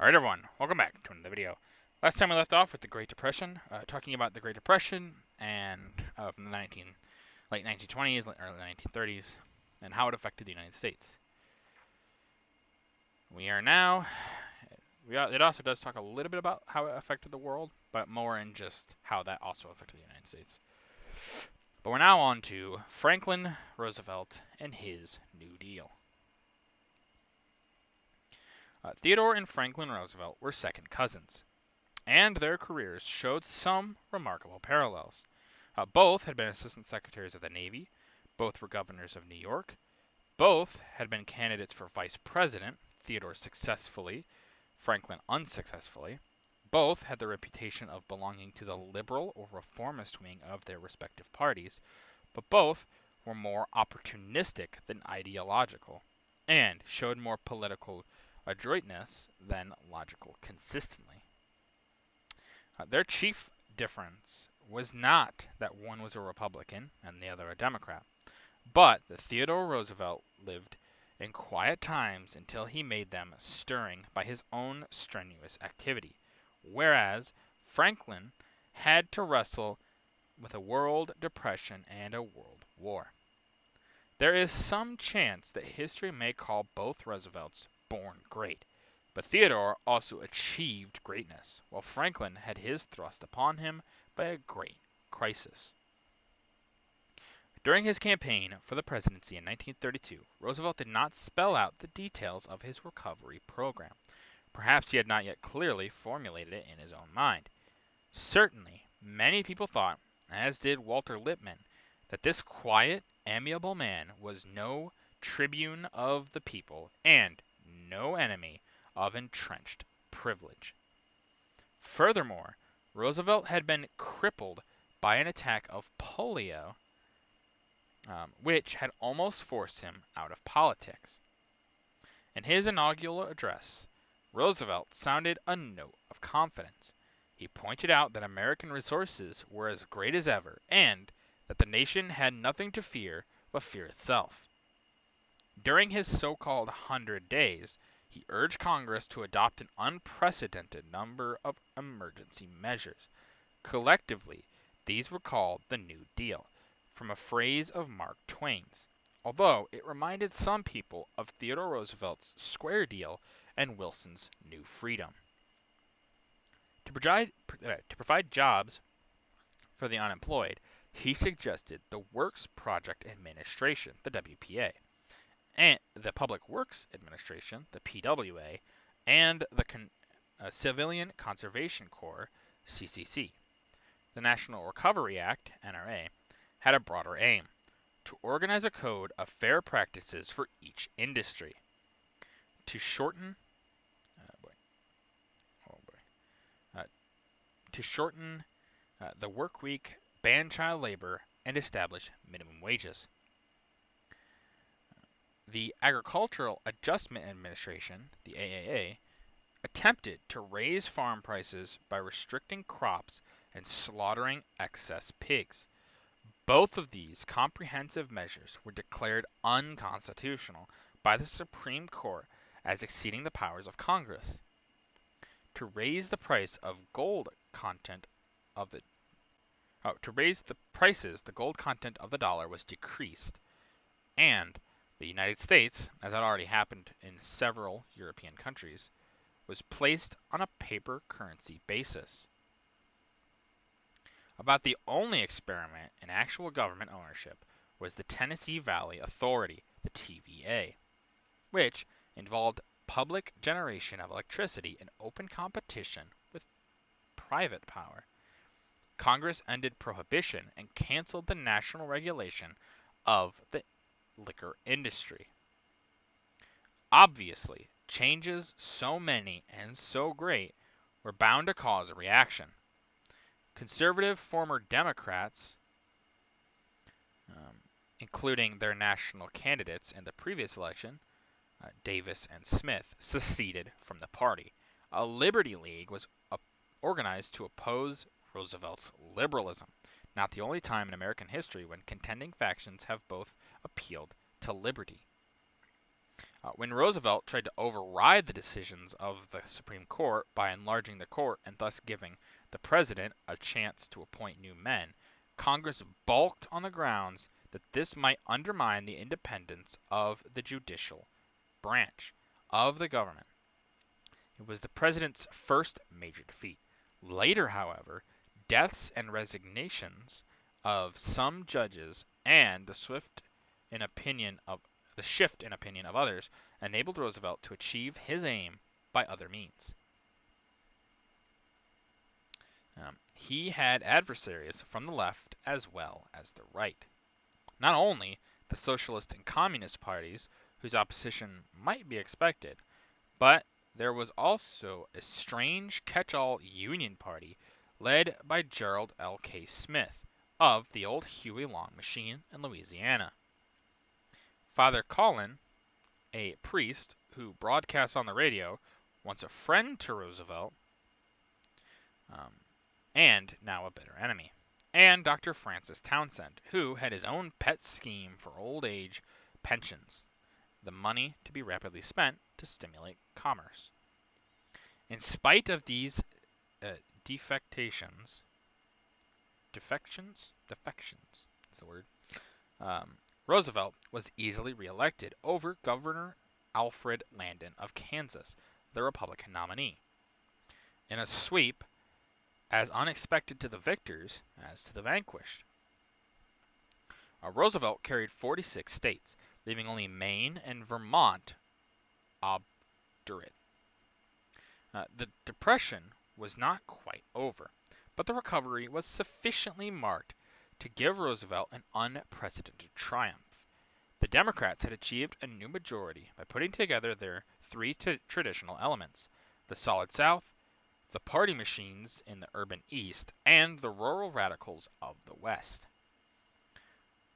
Alright everyone, welcome back to another video. Last time we left off with the Great Depression, talking about the Great Depression and from the late 1920s, early 1930s, and how it affected the United States. We are now, it also does talk a little bit about how it affected the world, but more in just how that also affected the United States. But we're now on to Franklin Roosevelt and his New Deal. Theodore and Franklin Roosevelt were second cousins, and their careers showed some remarkable parallels. Both had been Assistant Secretaries of the Navy, both were governors of New York, both had been candidates for Vice President, Theodore successfully, Franklin unsuccessfully. Both had the reputation of belonging to the liberal or reformist wing of their respective parties, but both were more opportunistic than ideological, and showed more political adroitness than logical consistency. Their chief difference was not that one was a Republican and the other a Democrat, but that Theodore Roosevelt lived in quiet times until he made them stirring by his own strenuous activity, whereas Franklin had to wrestle with a world depression and a world war. There is some chance that history may call both Roosevelts born great, but Theodore also achieved greatness, while Franklin had his thrust upon him by a great crisis. During his campaign for the presidency in 1932, Roosevelt did not spell out the details of his recovery program. Perhaps he had not yet clearly formulated it in his own mind. Certainly, many people thought, as did Walter Lippmann, that this quiet, amiable man was no tribune of the people and no enemy of entrenched privilege. Furthermore, Roosevelt had been crippled by an attack of polio, which had almost forced him out of politics. In his inaugural address, Roosevelt sounded a note of confidence. He pointed out that American resources were as great as ever, and that the nation had nothing to fear but fear itself. During his so-called 100 days, he urged Congress to adopt an unprecedented number of emergency measures. Collectively, these were called the New Deal, from a phrase of Mark Twain's, although it reminded some people of Theodore Roosevelt's Square Deal and Wilson's New Freedom. To provide jobs for the unemployed, he suggested the Works Project Administration, the WPA, and the Public Works Administration, the PWA, and the Civilian Conservation Corps, CCC. The National Recovery Act, NRA, had a broader aim: to organize a code of fair practices for each industry, to shorten the work week, ban child labor, and establish minimum wages. The Agricultural Adjustment Administration, the AAA, attempted to raise farm prices by restricting crops and slaughtering excess pigs. Both of these comprehensive measures were declared unconstitutional by the Supreme Court as exceeding the powers of Congress. To raise the price of gold content of the gold content of the dollar was decreased, and the United States, as had already happened in several European countries, was placed on a paper currency basis. About the only experiment in actual government ownership was the Tennessee Valley Authority, the TVA, which involved public generation of electricity in open competition with private power. Congress ended prohibition and canceled the national regulation of the liquor industry. Obviously, changes so many and so great were bound to cause a reaction. Conservative former Democrats, including their national candidates in the previous election, Davis and Smith, seceded from the party. A Liberty League was organized to oppose Roosevelt's liberalism, not the only time in American history when contending factions have both appealed to liberty. When Roosevelt tried to override the decisions of the Supreme Court by enlarging the court and thus giving the president a chance to appoint new men, Congress balked on the grounds that this might undermine the independence of the judicial branch of the government. It was the president's first major defeat. Later, however, deaths and resignations of some judges and the shift in opinion of others enabled Roosevelt to achieve his aim by other means. He had adversaries from the left as well as the right. Not only the Socialist and Communist parties, whose opposition might be expected, but there was also a strange catch-all Union Party led by Gerald L. K. Smith of the old Huey Long machine in Louisiana. Father Collin, a priest who broadcasts on the radio, once a friend to Roosevelt, and now a bitter enemy. And Dr. Francis Townsend, who had his own pet scheme for old age pensions, the money to be rapidly spent to stimulate commerce. In spite of these defections is the word, Roosevelt was easily reelected over Governor Alfred Landon of Kansas, the Republican nominee, in a sweep as unexpected to the victors as to the vanquished. Roosevelt carried 46 states, leaving only Maine and Vermont obdurate. The Depression was not quite over, but the recovery was sufficiently marked to give Roosevelt an unprecedented triumph. The Democrats had achieved a new majority by putting together their three traditional elements: the Solid South, the party machines in the urban East, and the rural radicals of the West.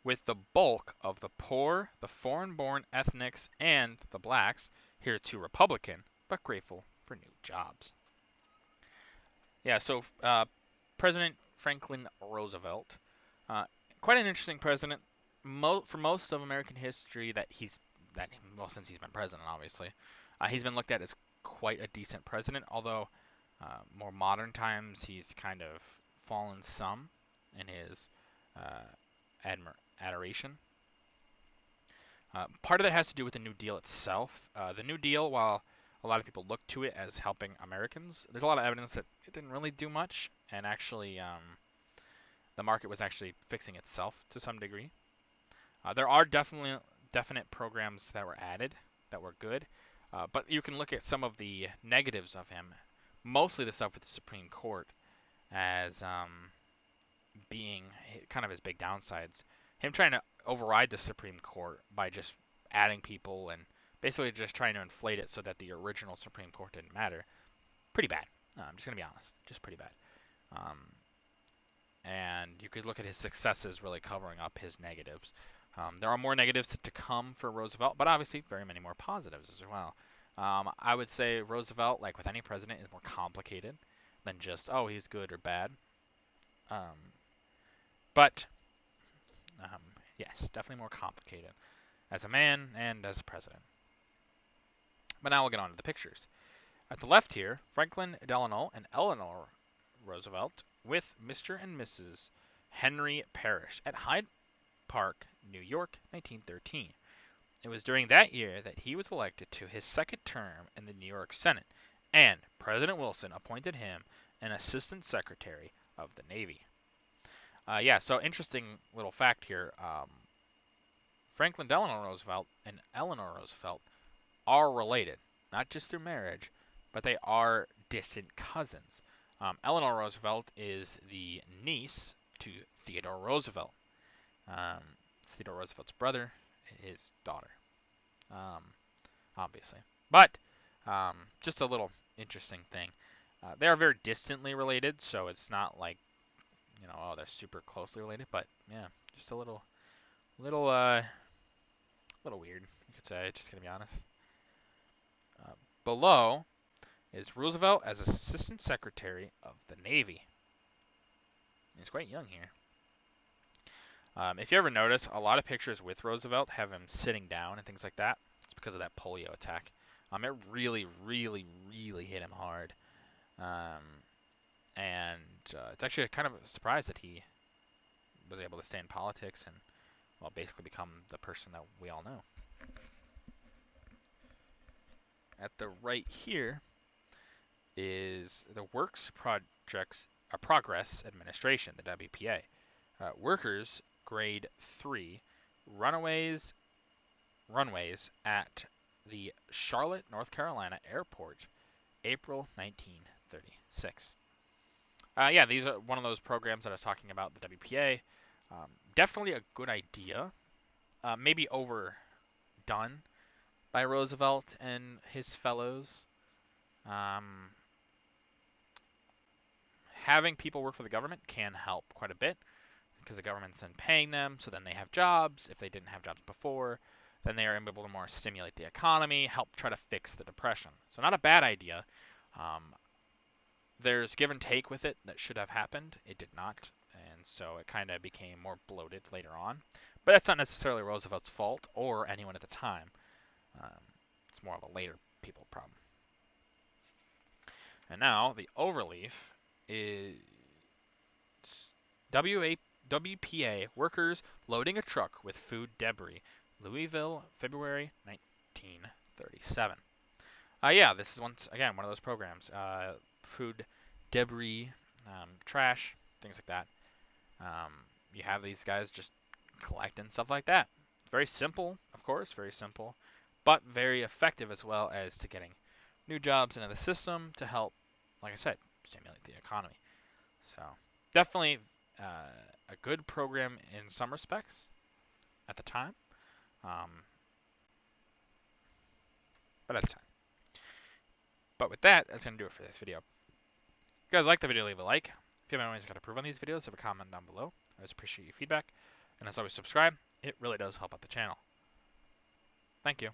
With the bulk of the poor, the foreign-born ethnics, and the blacks hereto Republican, but grateful for new jobs. Yeah, so President Franklin Roosevelt, quite an interesting president. For most of American history, since he's been president, obviously, he's been looked at as quite a decent president. Although more modern times, he's kind of fallen some in his adoration. Part of that has to do with the New Deal itself. The New Deal, while a lot of people look to it as helping Americans, there's a lot of evidence that it didn't really do much, and actually the market was actually fixing itself to some degree. There are definite programs that were added that were good, but you can look at some of the negatives of him, mostly the stuff with the Supreme Court, as being kind of his big downsides. Him trying to override the Supreme Court by just adding people and basically just trying to inflate it so that the original Supreme Court didn't matter. Pretty bad. I'm just going to be honest. Just pretty bad. And you could look at his successes really covering up his negatives. There are more negatives to come for Roosevelt, but obviously very many more positives as well. I would say Roosevelt, like with any president, is more complicated than just, oh, he's good or bad. But yes, definitely more complicated as a man and as a president. But now we'll get on to the pictures. At the left here, Franklin Delano and Eleanor Roosevelt with Mr. and Mrs. Henry Parrish at Hyde Park, New York, 1913. It was during that year that he was elected to his second term in the New York Senate, and President Wilson appointed him an Assistant Secretary of the Navy. So interesting little fact here. Franklin Delano Roosevelt and Eleanor Roosevelt are related, not just through marriage, but they are distant cousins. Eleanor Roosevelt is the niece to Theodore Roosevelt. It's Theodore Roosevelt's brother, his daughter, obviously. But just a little interesting thing. They are very distantly related, so it's not like, they're super closely related. But yeah, just a little weird, you could say. Just gonna be honest. Below is Roosevelt as Assistant Secretary of the Navy. He's quite young here. If you ever notice, a lot of pictures with Roosevelt have him sitting down and things like that. It's because of that polio attack. It really, really, really hit him hard. Um, and it's actually kind of a surprise that he was able to stay in politics and, well, basically become the person that we all know. At the right here is the Works Projects Progress Administration, the WPA. Workers, grade 3, runways at the Charlotte, North Carolina airport, April 1936. Yeah, these are one of those programs that I was talking about, the WPA. Definitely a good idea. Maybe overdone by Roosevelt and his fellows. Um, Having people work for the government can help quite a bit because the government's then paying them, so then they have jobs. If they didn't have jobs before, then they are able to more stimulate the economy, help try to fix the depression. So not a bad idea. Um, there's give and take with it that should have happened. It did not, and so it kind of became more bloated later on. But that's not necessarily Roosevelt's fault or anyone at the time. Um, it's more of a later people problem. And now the overleaf is WPA workers loading a truck with food debris. Louisville, February 1937. Yeah, this is once again one of those programs. Food debris, trash, things like that. Um, you have these guys just collecting stuff like that. Very simple, of course, very simple, but very effective as well as to getting new jobs into the system to help, like I said, stimulate the economy. So definitely a good program in some respects at the time, um, but at the time. But with that, that's going to do it for this video. If you guys like the video, leave a like. If you have any ways to improve on these videos, leave a comment down below. I always appreciate your feedback. And as always, subscribe. It really does help out the channel. Thank you.